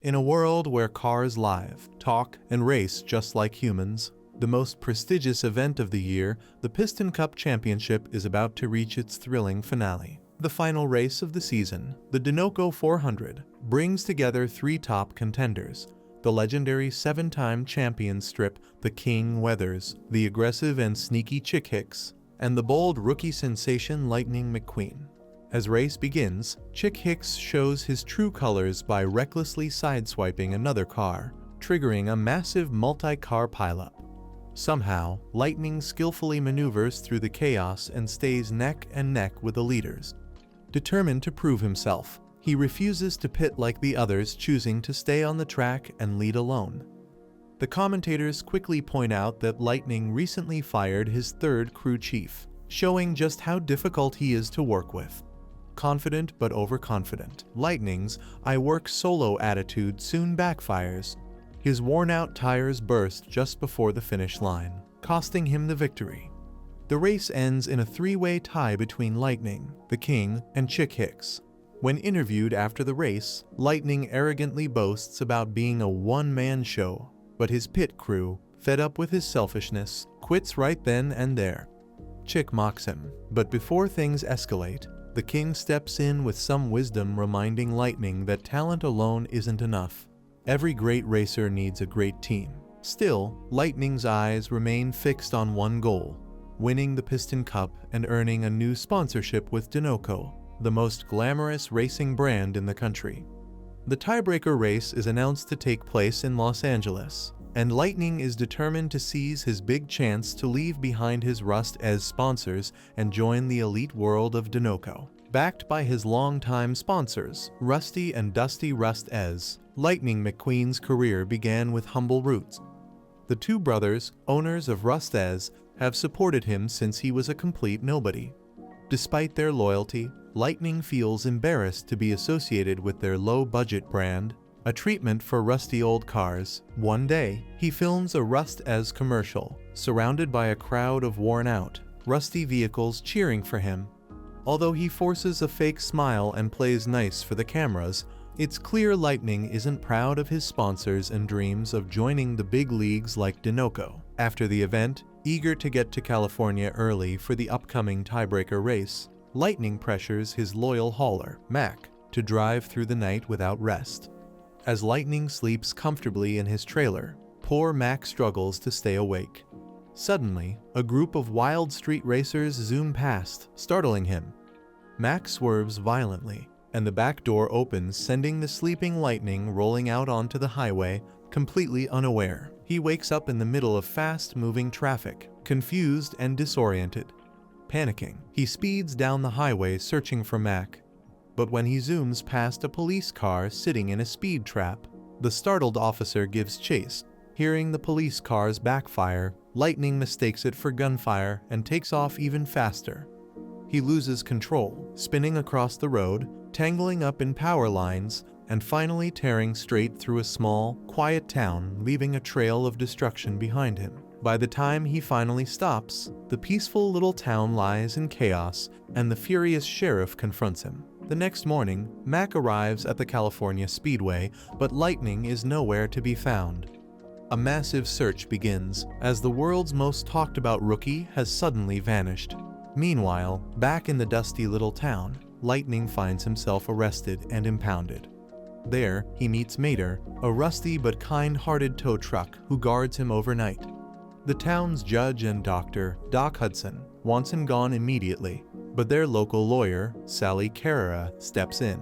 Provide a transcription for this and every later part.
In a world where cars live, talk, and race just like humans, the most prestigious event of the year, the Piston Cup Championship, is about to reach its thrilling finale. The final race of the season, the Dinoco 400, brings together three top contenders: the legendary seven-time champion Strip, the King Weathers, the aggressive and sneaky Chick Hicks, and the bold rookie sensation Lightning McQueen. As race begins, Chick Hicks shows his true colors by recklessly sideswiping another car, triggering a massive multi-car pileup. Somehow, Lightning skillfully maneuvers through the chaos and stays neck and neck with the leaders. Determined to prove himself, he refuses to pit like the others, choosing to stay on the track and lead alone. The commentators quickly point out that Lightning recently fired his third crew chief, showing just how difficult he is to work with. Confident but overconfident, Lightning's "I work solo" attitude soon backfires. His worn-out tires burst just before the finish line, costing him the victory. The race ends in a three-way tie between Lightning, the King, and Chick Hicks. When interviewed after the race, Lightning arrogantly boasts about being a one-man show, but his pit crew, fed up with his selfishness, quits right then and there. Chick mocks him, but before things escalate, the King steps in with some wisdom, reminding Lightning that talent alone isn't enough. Every great racer needs a great team. Still, Lightning's eyes remain fixed on one goal: winning the Piston Cup and earning a new sponsorship with Dinoco, the most glamorous racing brand in the country. The tiebreaker race is announced to take place in Los Angeles, and Lightning is determined to seize his big chance to leave behind his Rust Ez sponsors and join the elite world of Dinoco. Backed by his longtime sponsors, Rusty and Dusty Rust Ez, Lightning McQueen's career began with humble roots. The two brothers, owners of Rust Ez, have supported him since he was a complete nobody. Despite their loyalty, Lightning feels embarrassed to be associated with their low-budget brand, a treatment for rusty old cars. One day, he films a Rust Ez commercial, surrounded by a crowd of worn-out, rusty vehicles cheering for him. Although he forces a fake smile and plays nice for the cameras, it's clear Lightning isn't proud of his sponsors and dreams of joining the big leagues like Dinoco. After the event, eager to get to California early for the upcoming tiebreaker race, Lightning pressures his loyal hauler, Mac, to drive through the night without rest. As Lightning sleeps comfortably in his trailer, poor Mac struggles to stay awake. Suddenly, a group of wild street racers zoom past, startling him. Mac swerves violently, and the back door opens, sending the sleeping Lightning rolling out onto the highway, completely unaware. He wakes up in the middle of fast-moving traffic, confused and disoriented. Panicking, he speeds down the highway searching for Mac. But when he zooms past a police car sitting in a speed trap, the startled officer gives chase. Hearing the police car's backfire, Lightning mistakes it for gunfire and takes off even faster. He loses control, spinning across the road, tangling up in power lines, and finally tearing straight through a small, quiet town, leaving a trail of destruction behind him. By the time he finally stops, the peaceful little town lies in chaos, and the furious sheriff confronts him. The next morning, Mac arrives at the California Speedway, but Lightning is nowhere to be found. A massive search begins, as the world's most talked about rookie has suddenly vanished. Meanwhile, back in the dusty little town, Lightning finds himself arrested and impounded. There, he meets Mater, a rusty but kind-hearted tow truck who guards him overnight. The town's judge and doctor, Doc Hudson, wants him gone immediately, but their local lawyer, Sally Carrera, steps in.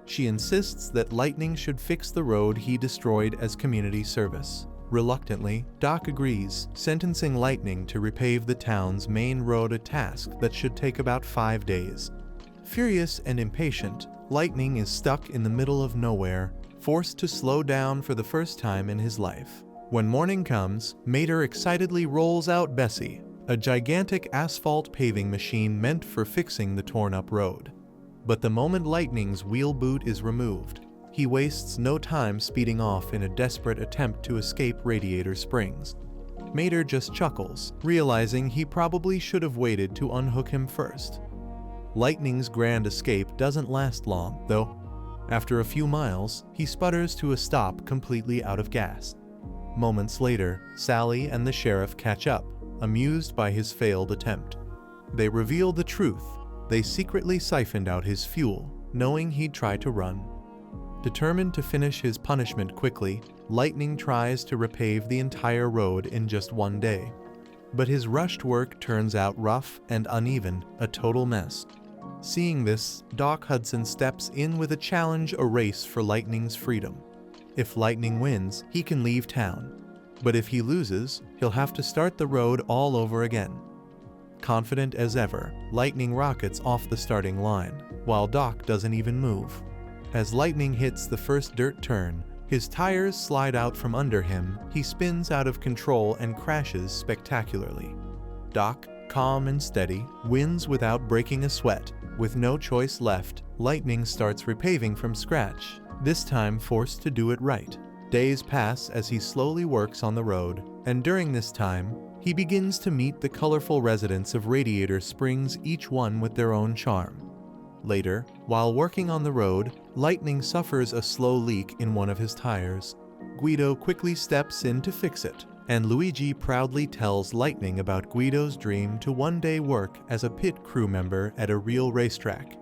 She insists that Lightning should fix the road he destroyed as community service. Reluctantly, Doc agrees, sentencing Lightning to repave the town's main road, a task that should take about 5 days. Furious and impatient, Lightning is stuck in the middle of nowhere, forced to slow down for the first time in his life. When morning comes, Mater excitedly rolls out Bessie, a gigantic asphalt paving machine meant for fixing the torn-up road. But the moment Lightning's wheel boot is removed, he wastes no time speeding off in a desperate attempt to escape Radiator Springs. Mater just chuckles, realizing he probably should have waited to unhook him first. Lightning's grand escape doesn't last long, though. After a few miles, he sputters to a stop completely out of gas. Moments later, Sally and the sheriff catch up, amused by his failed attempt. They reveal the truth. They secretly siphoned out his fuel, knowing he'd try to run. Determined to finish his punishment quickly, Lightning tries to repave the entire road in just one day. But his rushed work turns out rough and uneven, a total mess. Seeing this, Doc Hudson steps in with a challenge, a race for Lightning's freedom. If Lightning wins, he can leave town. But if he loses, he'll have to start the road all over again. Confident as ever, Lightning rockets off the starting line, while Doc doesn't even move. As Lightning hits the first dirt turn, his tires slide out from under him, he spins out of control and crashes spectacularly. Doc, calm and steady, wins without breaking a sweat. With no choice left, Lightning starts repaving from scratch, this time forced to do it right. Days pass as he slowly works on the road, and during this time, he begins to meet the colorful residents of Radiator Springs, each one with their own charm. Later, while working on the road, Lightning suffers a slow leak in one of his tires. Guido quickly steps in to fix it, and Luigi proudly tells Lightning about Guido's dream to one day work as a pit crew member at a real racetrack.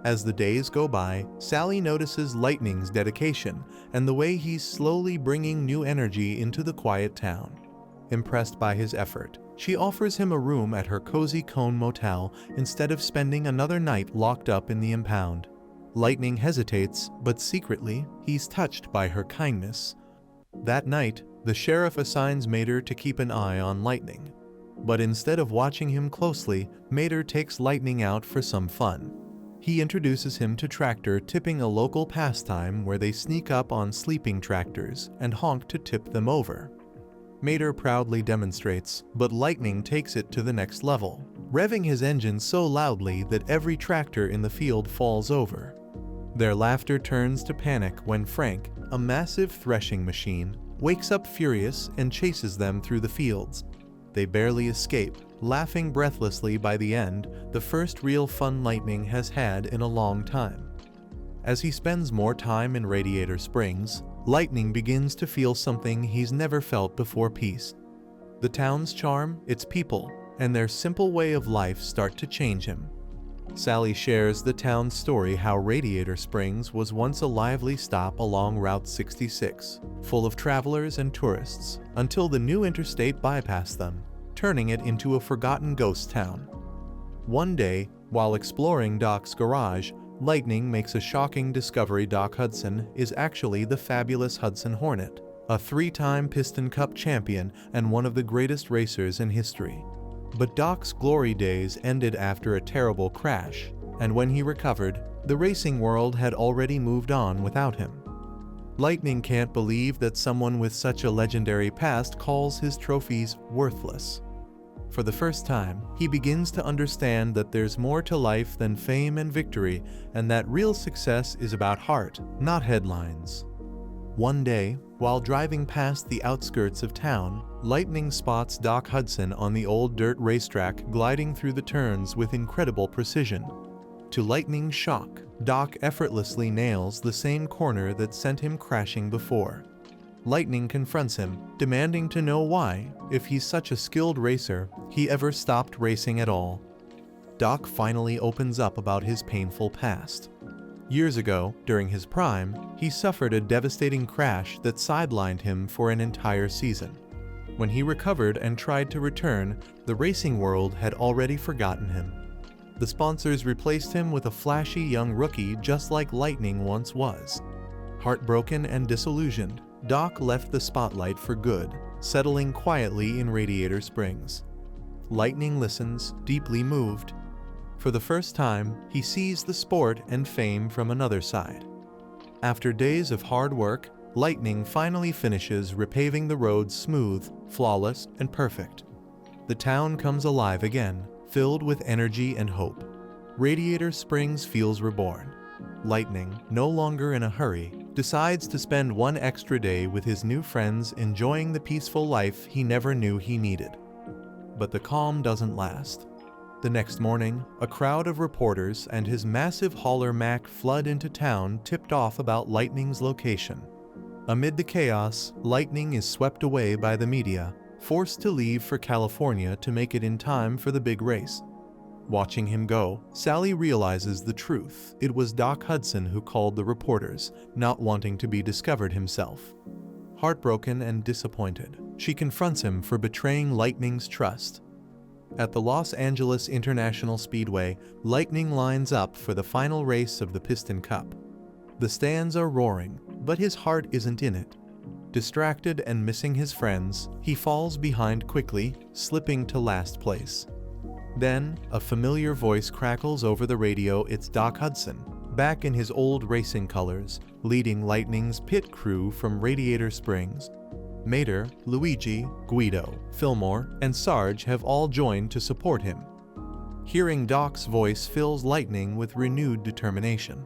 As the days go by, Sally notices Lightning's dedication and the way he's slowly bringing new energy into the quiet town. Impressed by his effort, she offers him a room at her Cozy Cone Motel instead of spending another night locked up in the impound. Lightning hesitates, but secretly, he's touched by her kindness. That night, the sheriff assigns Mater to keep an eye on Lightning. But instead of watching him closely, Mater takes Lightning out for some fun. He introduces him to tractor tipping, a local pastime where they sneak up on sleeping tractors and honk to tip them over. Mater proudly demonstrates, but Lightning takes it to the next level, revving his engine so loudly that every tractor in the field falls over. Their laughter turns to panic when Frank, a massive threshing machine, wakes up furious and chases them through the fields. They barely escape, laughing breathlessly. By the end, the first real fun Lightning has had in a long time. As he spends more time in Radiator Springs, Lightning begins to feel something he's never felt before: peace. The town's charm, its people, and their simple way of life start to change him. Sally shares the town's story, how Radiator Springs was once a lively stop along Route 66, full of travelers and tourists, until the new interstate bypassed them, turning it into a forgotten ghost town. One day, while exploring Doc's garage, Lightning makes a shocking discovery: Doc Hudson is actually the fabulous Hudson Hornet, a 3-time Piston Cup champion and one of the greatest racers in history. But Doc's glory days ended after a terrible crash, and when he recovered, the racing world had already moved on without him. Lightning can't believe that someone with such a legendary past calls his trophies worthless. For the first time, he begins to understand that there's more to life than fame and victory, and that real success is about heart, not headlines. One day, while driving past the outskirts of town, Lightning spots Doc Hudson on the old dirt racetrack, gliding through the turns with incredible precision. To Lightning's shock, Doc effortlessly nails the same corner that sent him crashing before. Lightning confronts him, demanding to know why, if he's such a skilled racer, he ever stopped racing at all. Doc finally opens up about his painful past. Years ago, during his prime, he suffered a devastating crash that sidelined him for an entire season. When he recovered and tried to return, the racing world had already forgotten him. The sponsors replaced him with a flashy young rookie just like Lightning once was. Heartbroken and disillusioned, Doc left the spotlight for good, settling quietly in Radiator Springs. Lightning listens, deeply moved. For the first time, he sees the sport and fame from another side. After days of hard work, Lightning finally finishes repaving the roads smooth, flawless, and perfect. The town comes alive again, filled with energy and hope. Radiator Springs feels reborn. Lightning, no longer in a hurry, decides to spend one extra day with his new friends, enjoying the peaceful life he never knew he needed. But the calm doesn't last. The next morning, a crowd of reporters and his massive hauler Mack flood into town, tipped off about Lightning's location. Amid the chaos, Lightning is swept away by the media, forced to leave for California to make it in time for the big race. Watching him go, Sally realizes the truth. It was Doc Hudson who called the reporters, not wanting to be discovered himself. Heartbroken and disappointed, she confronts him for betraying Lightning's trust. At the Los Angeles International Speedway, Lightning lines up for the final race of the Piston Cup. The stands are roaring, but his heart isn't in it. Distracted and missing his friends, he falls behind quickly, slipping to last place. Then, a familiar voice crackles over the radio. It's Doc Hudson, back in his old racing colors, leading Lightning's pit crew from Radiator Springs. Mater, Luigi, Guido, Fillmore, and Sarge have all joined to support him. Hearing Doc's voice fills Lightning with renewed determination.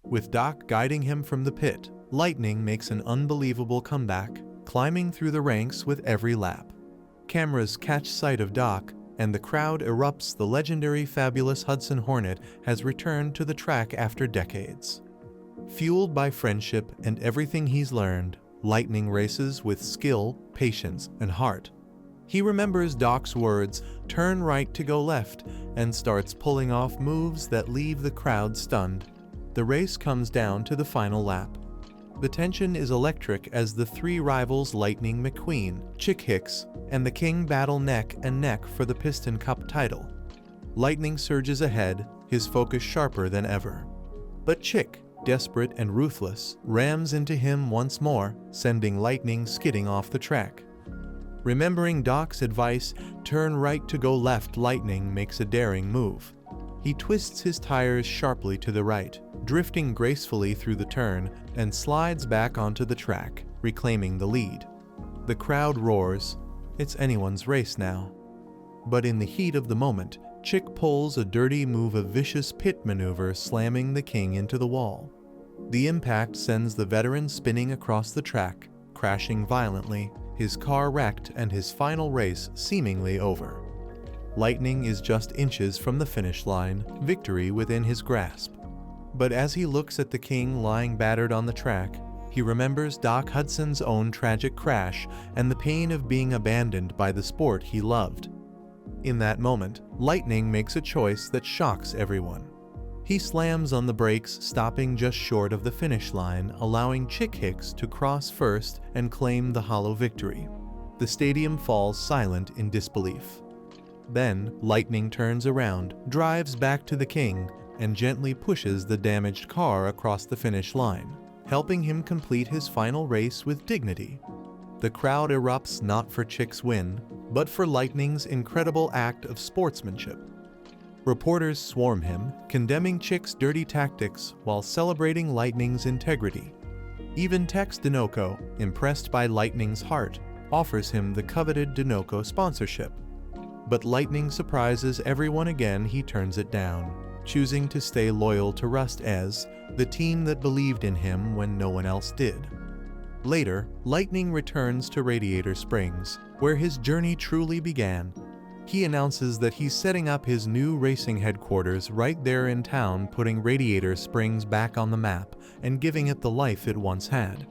With Doc guiding him from the pit, Lightning makes an unbelievable comeback, climbing through the ranks with every lap. Cameras catch sight of Doc, and the crowd erupts. The legendary fabulous Hudson Hornet has returned to the track after decades. Fueled by friendship and everything he's learned, Lightning races with skill, patience, and heart. He remembers Doc's words, "Turn right to go left," and starts pulling off moves that leave the crowd stunned. The race comes down to the final lap. The tension is electric as the three rivals Lightning McQueen, Chick Hicks, and the King battle neck and neck for the Piston Cup title. Lightning surges ahead, his focus sharper than ever. But Chick, desperate and ruthless, rams into him once more, sending Lightning skidding off the track. Remembering Doc's advice, "Turn right to go left," Lightning makes a daring move. He twists his tires sharply to the right, drifting gracefully through the turn, and slides back onto the track, reclaiming the lead. The crowd roars. It's anyone's race now. But in the heat of the moment, Chick pulls a dirty move, a vicious pit maneuver, slamming the King into the wall. The impact sends the veteran spinning across the track, crashing violently, his car wrecked and his final race seemingly over. Lightning is just inches from the finish line, victory within his grasp. But as he looks at the King lying battered on the track, he remembers Doc Hudson's own tragic crash and the pain of being abandoned by the sport he loved. In that moment, Lightning makes a choice that shocks everyone. He slams on the brakes, stopping just short of the finish line, allowing Chick Hicks to cross first and claim the hollow victory. The stadium falls silent in disbelief. Then, Lightning turns around, drives back to the King, and gently pushes the damaged car across the finish line, helping him complete his final race with dignity. The crowd erupts not for Chick's win, but for Lightning's incredible act of sportsmanship. Reporters swarm him, condemning Chick's dirty tactics while celebrating Lightning's integrity. Even Tex Dinoco, impressed by Lightning's heart, offers him the coveted Dinoco sponsorship. But Lightning surprises everyone again. He turns it down, choosing to stay loyal to Rust as the team that believed in him when no one else did. Later, Lightning returns to Radiator Springs, where his journey truly began. He announces that he's setting up his new racing headquarters right there in town, putting Radiator Springs back on the map and giving it the life it once had.